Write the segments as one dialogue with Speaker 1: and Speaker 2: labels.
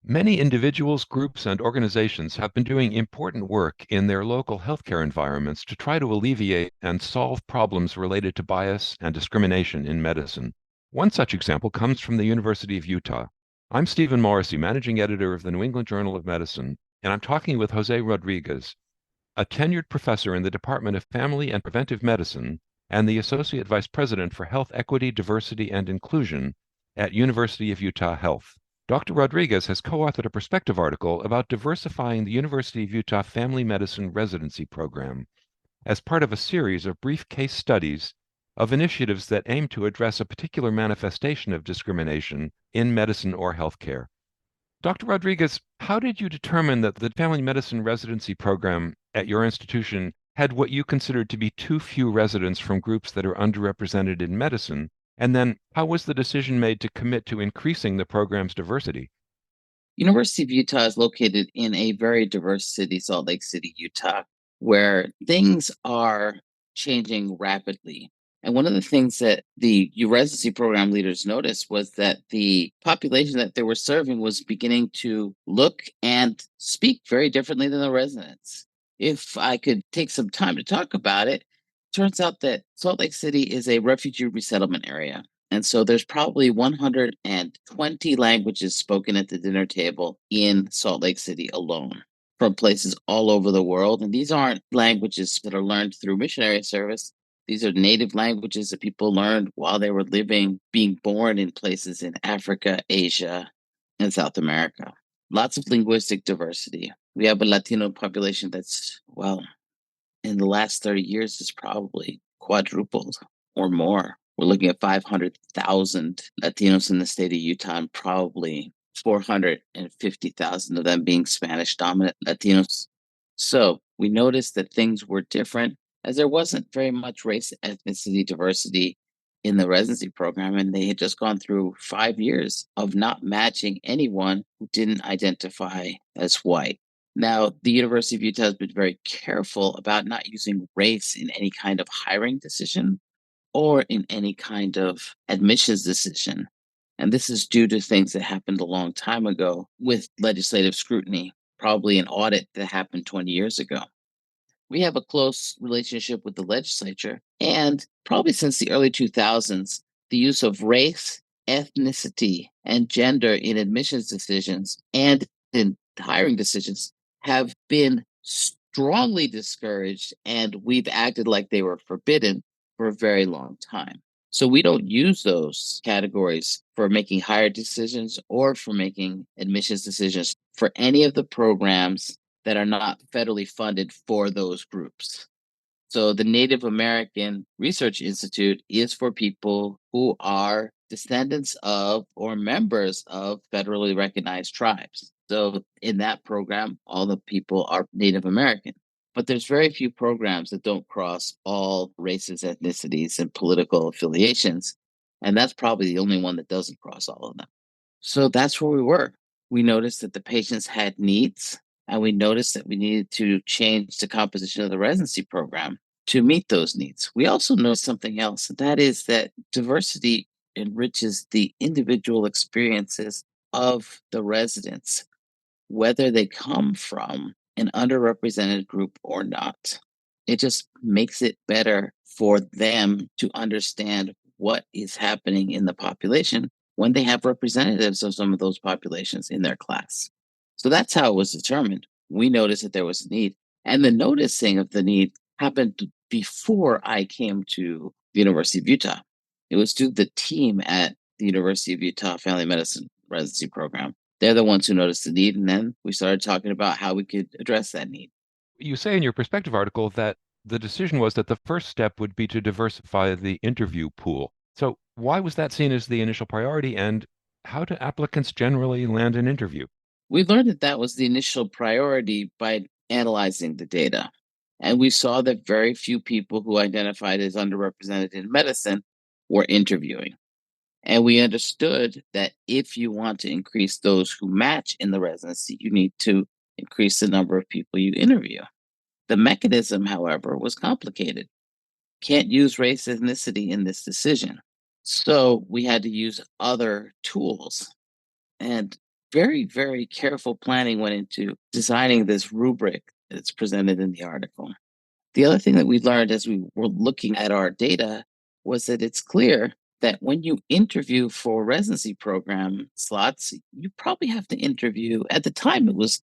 Speaker 1: Many individuals, groups, and organizations have been doing important work in their local healthcare environments to try to alleviate and solve problems related to bias and discrimination in medicine. One such example comes from the University of Utah. I'm Stephen Morrissey, managing editor of the New England Journal of Medicine, and I'm talking with José Rodríguez, a tenured professor in the Department of Family and Preventive Medicine and the Associate Vice President for Health Equity, Diversity, and Inclusion at University of Utah Health. Dr. Rodriguez has co-authored a perspective article about diversifying the University of Utah Family Medicine Residency Program as part of a series of brief case studies of initiatives that aim to address a particular manifestation of discrimination in medicine or healthcare. Dr. Rodriguez, how did you determine that the Family Medicine Residency Program at your institution had what you considered to be too few residents from groups that are underrepresented in medicine? And then how was the decision made to commit to increasing the program's diversity?
Speaker 2: University of Utah is located in a very diverse city, Salt Lake City, Utah, where things are changing rapidly. And one of the things that the residency program leaders noticed was that the population that they were serving was beginning to look and speak very differently than the residents. If I could take some time to talk about it, turns out that Salt Lake City is a refugee resettlement area. And so there's probably 120 languages spoken at the dinner table in Salt Lake City alone from places all over the world. And these aren't languages that are learned through missionary service. These are native languages that people learned while they were living, being born in places in Africa, Asia, and South America. Lots of linguistic diversity. We have a Latino population that's, well, in the last 30 years is probably quadrupled or more. We're looking at 500,000 Latinos in the state of Utah, and probably 450,000 of them being Spanish dominant Latinos. So we noticed that things were different, as there wasn't very much race ethnicity diversity in the residency program. And they had just gone through 5 years of not matching anyone who didn't identify as white. Now, the University of Utah has been very careful about not using race in any kind of hiring decision or in any kind of admissions decision. And this is due to things that happened a long time ago with legislative scrutiny, probably an audit that happened 20 years ago. We have a close relationship with the legislature, and probably since the early 2000s, the use of race, ethnicity, and gender in admissions decisions and in hiring decisions have been strongly discouraged, and we've acted like they were forbidden for a very long time. So we don't use those categories for making hire decisions or for making admissions decisions for any of the programs that are not federally funded for those groups. So the Native American Research Institute is for people who are descendants of or members of federally recognized tribes. So in that program, all the people are Native American. But there's very few programs that don't cross all races, ethnicities, and political affiliations. And that's probably the only one that doesn't cross all of them. So that's where we were. We noticed that the patients had needs, and we noticed that we needed to change the composition of the residency program to meet those needs. We also noticed something else, and that is that diversity enriches the individual experiences of the residents, whether they come from an underrepresented group or not. It just makes it better for them to understand what is happening in the population when they have representatives of some of those populations in their class. So that's how it was determined. We noticed that there was a need. And the noticing of the need happened before I came to the University of Utah. It was through the team at the University of Utah Family Medicine Residency Program. They're the ones who noticed the need. And then we started talking about how we could address that need.
Speaker 1: You say in your perspective article that the decision was that the first step would be to diversify the interview pool. So, why was that seen as the initial priority, and how do applicants generally land an interview?
Speaker 2: We learned that that was the initial priority by analyzing the data. And we saw that very few people who identified as underrepresented in medicine were interviewing. And we understood that if you want to increase those who match in the residency, you need to increase the number of people you interview. The mechanism, however, was complicated. Can't use race ethnicity in this decision. So we had to use other tools. And very, very careful planning went into designing this rubric that's presented in the article. The other thing that we learned as we were looking at our data was that it's clear that when you interview for residency program slots, you probably have to interview, at the time, it was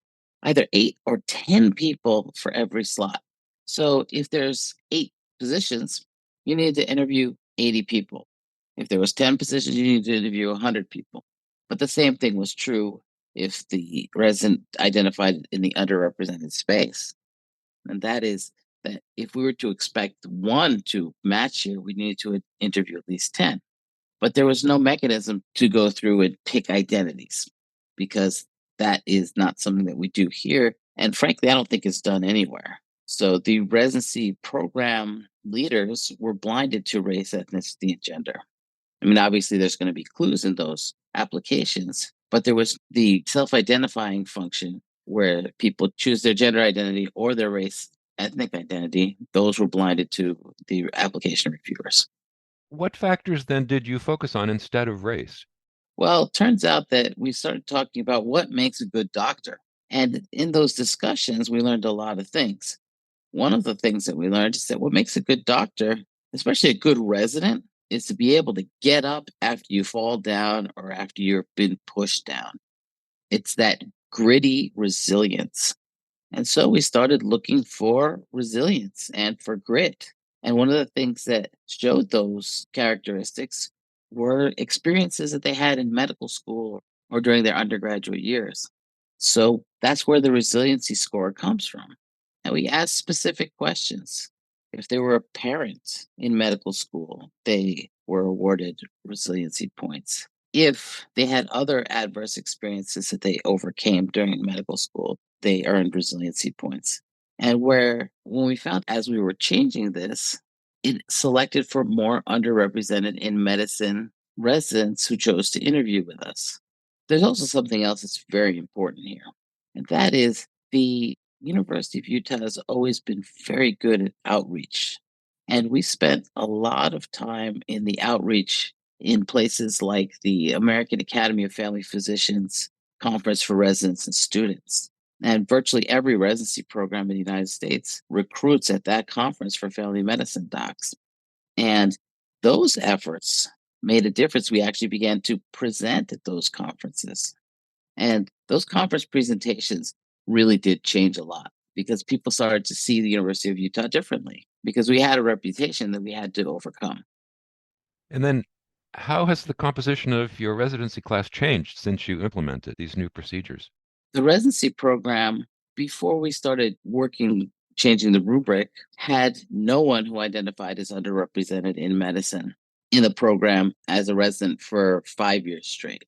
Speaker 2: either 8 or 10 people for every slot. So if there's 8 positions, you need to interview 80 people. If there was 10 positions, you need to interview 100 people. But the same thing was true if the resident identified in the underrepresented space. And that is that if we were to expect one to match here, we needed to interview at least 10. But there was no mechanism to go through and pick identities because that is not something that we do here. And frankly, I don't think it's done anywhere. So the residency program leaders were blinded to race, ethnicity, and gender. I mean, obviously, there's going to be clues in those applications, but there was the self identifying function where people choose their gender identity or their race, ethnic identity. Those were blinded to the application reviewers.
Speaker 1: What factors then did you focus on instead of race?
Speaker 2: Well, it turns out that we started talking about what makes a good doctor. And in those discussions, we learned a lot of things. One of the things that we learned is that what makes a good doctor, especially a good resident, is to be able to get up after you fall down or after you've been pushed down. It's that gritty resilience. And so we started looking for resilience and for grit. And one of the things that showed those characteristics were experiences that they had in medical school or during their undergraduate years. So that's where the resiliency score comes from. And we asked specific questions. If they were a parent in medical school, they were awarded resiliency points. If they had other adverse experiences that they overcame during medical school, they earned resiliency points. And where, when we found as we were changing this, it selected for more underrepresented in medicine residents who chose to interview with us. There's also something else that's very important here, and that is the University of Utah has always been very good at outreach. And we spent a lot of time in the outreach in places like the American Academy of Family Physicians Conference for Residents and Students. And virtually every residency program in the United States recruits at that conference for family medicine docs. And those efforts made a difference. We actually began to present at those conferences. And those conference presentations really did change a lot because people started to see the University of Utah differently because we had a reputation that we had to overcome.
Speaker 1: And then how has the composition of your residency class changed since you implemented these new procedures?
Speaker 2: The residency program, before we started working, changing the rubric, had no one who identified as underrepresented in medicine in the program as a resident for 5 years straight.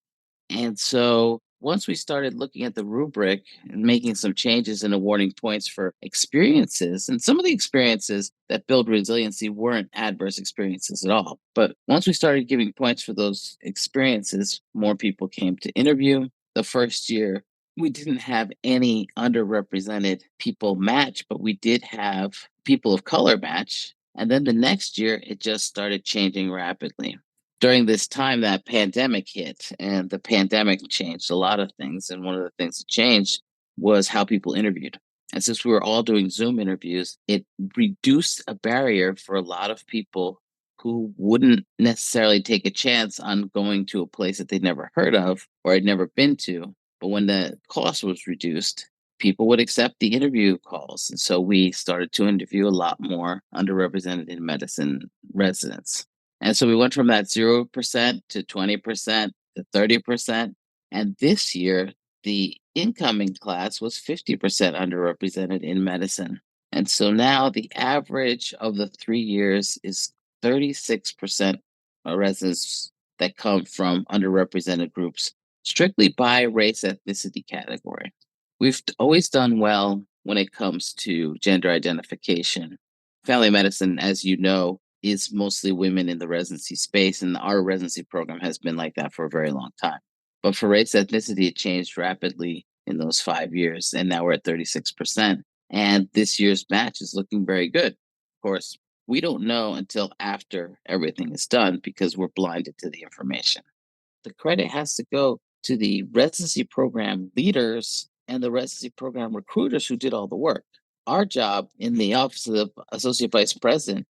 Speaker 2: And so once we started looking at the rubric and making some changes and awarding points for experiences, and some of the experiences that build resiliency weren't adverse experiences at all. But once we started giving points for those experiences, more people came to interview. The first year, we didn't have any underrepresented people match, but we did have people of color match. And then the next year, it just started changing rapidly. During this time, that pandemic hit, and the pandemic changed a lot of things. And one of the things that changed was how people interviewed. And since we were all doing Zoom interviews, it reduced a barrier for a lot of people who wouldn't necessarily take a chance on going to a place that they'd never heard of or had never been to. But when the cost was reduced, people would accept the interview calls. And so we started to interview a lot more underrepresented in medicine residents. And so we went from that 0% to 20% to 30%. And this year, the incoming class was 50% underrepresented in medicine. And so now the average of the 3 years is 36% residents that come from underrepresented groups, strictly by race ethnicity category. We've always done well when it comes to gender identification. Family medicine, as you know, is mostly women in the residency space, and our residency program has been like that for a very long time. But for race ethnicity, it changed rapidly in those 5 years, and now we're at 36%. And this year's match is looking very good. Of course, we don't know until after everything is done because we're blinded to the information. The credit has to go to the residency program leaders and the residency program recruiters who did all the work. Our job in the office of the associate vice president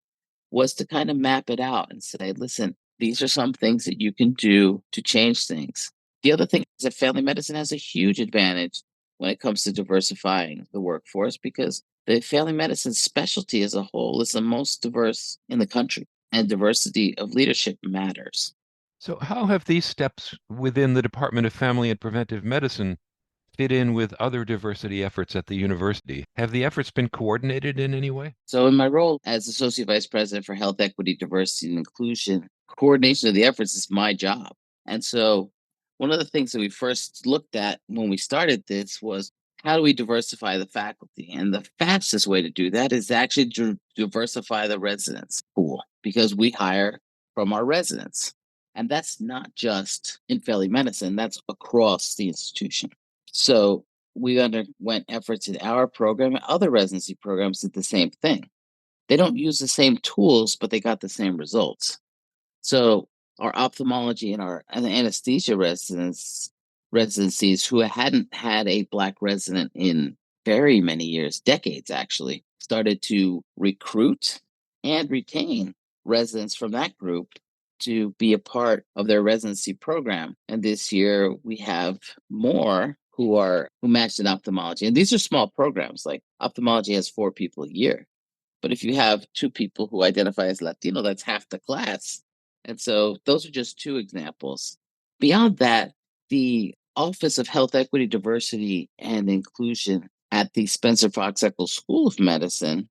Speaker 2: was to kind of map it out and say, listen, these are some things that you can do to change things. The other thing is that family medicine has a huge advantage when it comes to diversifying the workforce because the family medicine specialty as a whole is the most diverse in the country, and diversity of leadership matters.
Speaker 1: So, how have these steps within the Department of Family and Preventive Medicine fit in with other diversity efforts at the university? Have the efforts been coordinated in any way?
Speaker 2: So, in my role as Associate Vice President for Health Equity, Diversity, and Inclusion, coordination of the efforts is my job. And so, one of the things that we first looked at when we started this was how do we diversify the faculty? And the fastest way to do that is actually to diversify the residents pool because we hire from our residents. And that's not just in family medicine, that's across the institution. So, we underwent efforts in our program, and other residency programs did the same thing. They don't use the same tools, but they got the same results. So our ophthalmology and our anesthesia residencies who hadn't had a Black resident in very many years, decades actually, started to recruit and retain residents from that group to be a part of their residency program. And this year we have more who matched in ophthalmology. And these are small programs, like ophthalmology has 4 people a year. But if you have 2 people who identify as Latino, that's half the class. And so those are just 2 examples. Beyond that, the Office of Health Equity, Diversity, and Inclusion at the Spencer Fox Eccles School of Medicine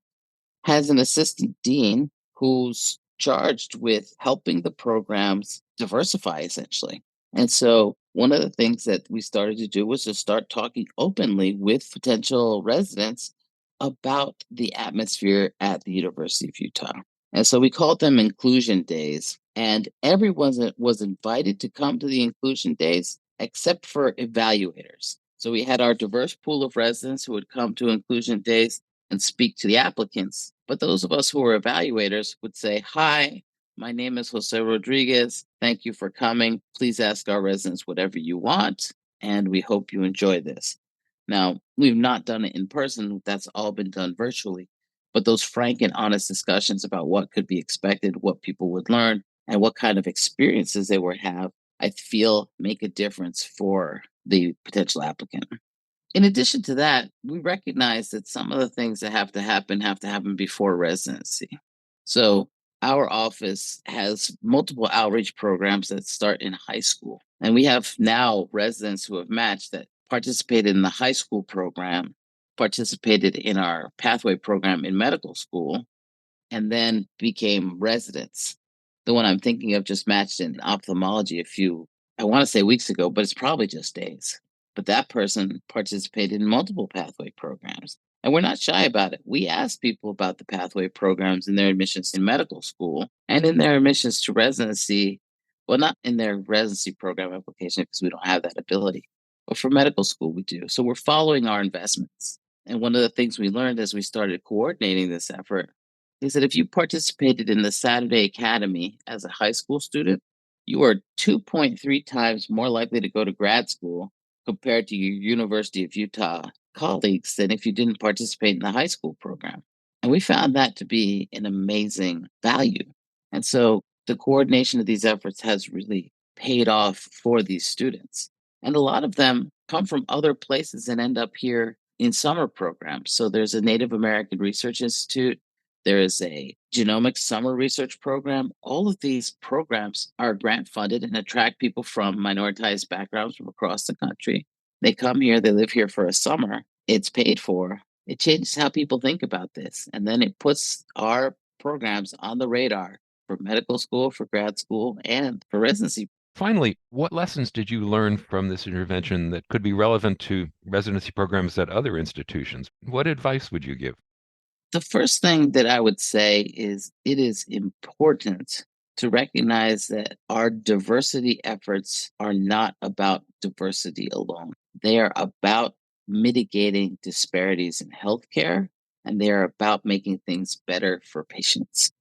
Speaker 2: has an assistant dean who's charged with helping the programs diversify essentially. And so one of the things that we started to do was to start talking openly with potential residents about the atmosphere at the University of Utah. And so we called them inclusion days, and everyone was invited to come to the inclusion days except for evaluators. So we had our diverse pool of residents who would come to inclusion days and speak to the applicants. But those of us who were evaluators would say, hi, my name is José Rodríguez. Thank you for coming. Please ask our residents whatever you want, and we hope you enjoy this. Now, we've not done it in person. That's all been done virtually. But those frank and honest discussions about what could be expected, what people would learn, and what kind of experiences they would have, I feel make a difference for the potential applicant. In addition to that, we recognize that some of the things that have to happen before residency. So our office has multiple outreach programs that start in high school. And we have now residents who have matched that participated in the high school program, participated in our pathway program in medical school, and then became residents. The one I'm thinking of just matched in ophthalmology I want to say weeks ago, but it's probably just days. But that person participated in multiple pathway programs. And we're not shy about it. We ask people about the pathway programs in their admissions in medical school and in their admissions to residency. Well, not in their residency program application because we don't have that ability. But for medical school, we do. So we're following our investments. And one of the things we learned as we started coordinating this effort is that if you participated in the Saturday Academy as a high school student, you are 2.3 times more likely to go to grad school compared to your University of Utah colleagues than if you didn't participate in the high school program. And we found that to be an amazing value. And so the coordination of these efforts has really paid off for these students. And a lot of them come from other places and end up here in summer programs. So there's a Native American Research Institute. There is a genomics summer research program. All of these programs are grant funded and attract people from minoritized backgrounds from across the country. They come here, they live here for a summer. It's paid for. It changes how people think about this. And then it puts our programs on the radar for medical school, for grad school, and for residency.
Speaker 1: Finally, what lessons did you learn from this intervention that could be relevant to residency programs at other institutions? What advice would you give?
Speaker 2: The first thing that I would say is it is important to recognize that our diversity efforts are not about diversity alone. They are about mitigating disparities in healthcare, and they are about making things better for patients.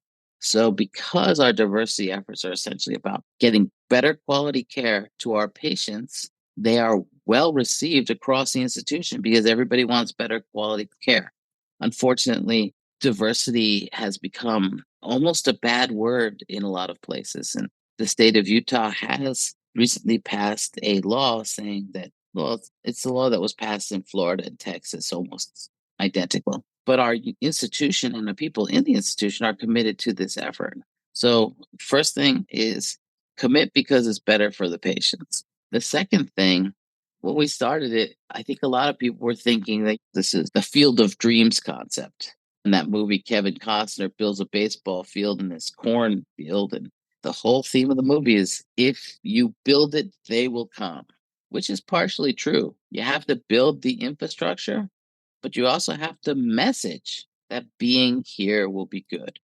Speaker 2: So, because our diversity efforts are essentially about getting better quality care to our patients, they are well received across the institution because everybody wants better quality care. Unfortunately, diversity has become almost a bad word in a lot of places. And the state of Utah has recently passed a law saying that, well, it's the law that was passed in Florida and Texas, almost identical. But our institution and the people in the institution are committed to this effort. So, first thing is commit because it's better for the patients. The second thing, when we started it, I think a lot of people were thinking that this is the field of dreams concept. In that movie, Kevin Costner builds a baseball field in this cornfield. And the whole theme of the movie is if you build it, they will come, which is partially true. You have to build the infrastructure, but you also have to message that being here will be good.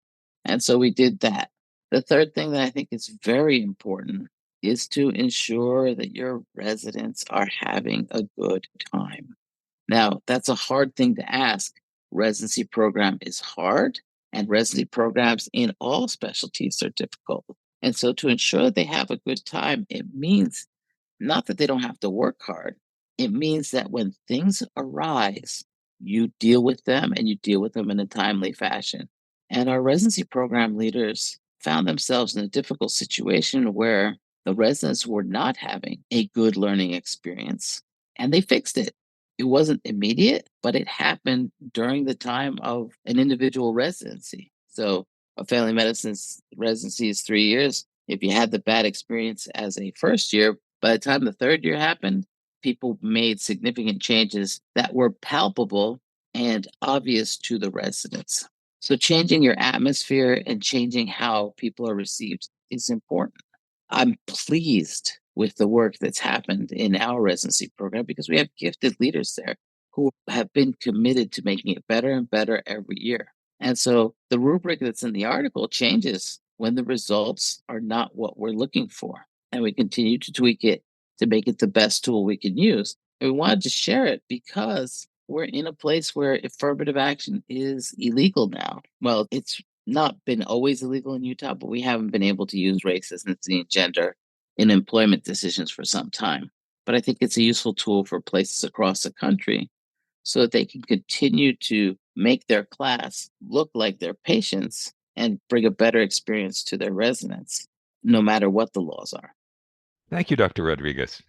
Speaker 2: And so we did that. The third thing that I think is very important is to ensure that your residents are having a good time. Now, that's a hard thing to ask. Residency program is hard, and residency programs in all specialties are difficult. And so to ensure that they have a good time, it means not that they don't have to work hard. It means that when things arise, you deal with them and you deal with them in a timely fashion. And our residency program leaders found themselves in a difficult situation where the residents were not having a good learning experience and they fixed it. It wasn't immediate, but it happened during the time of an individual residency. So, a family medicine residency is 3 years. If you had the bad experience as a first year, by the time the third year happened, people made significant changes that were palpable and obvious to the residents. So, changing your atmosphere and changing how people are received is important. I'm pleased with the work that's happened in our residency program because we have gifted leaders there who have been committed to making it better and better every year. And so the rubric that's in the article changes when the results are not what we're looking for. And we continue to tweak it to make it the best tool we can use. And we wanted to share it because we're in a place where affirmative action is illegal now. Well, it's not been always illegal in Utah, but we haven't been able to use race, ethnicity, and gender in employment decisions for some time. But I think it's a useful tool for places across the country so that they can continue to make their class look like their patients and bring a better experience to their residents, no matter what the laws are.
Speaker 1: Thank you, Dr. Rodriguez.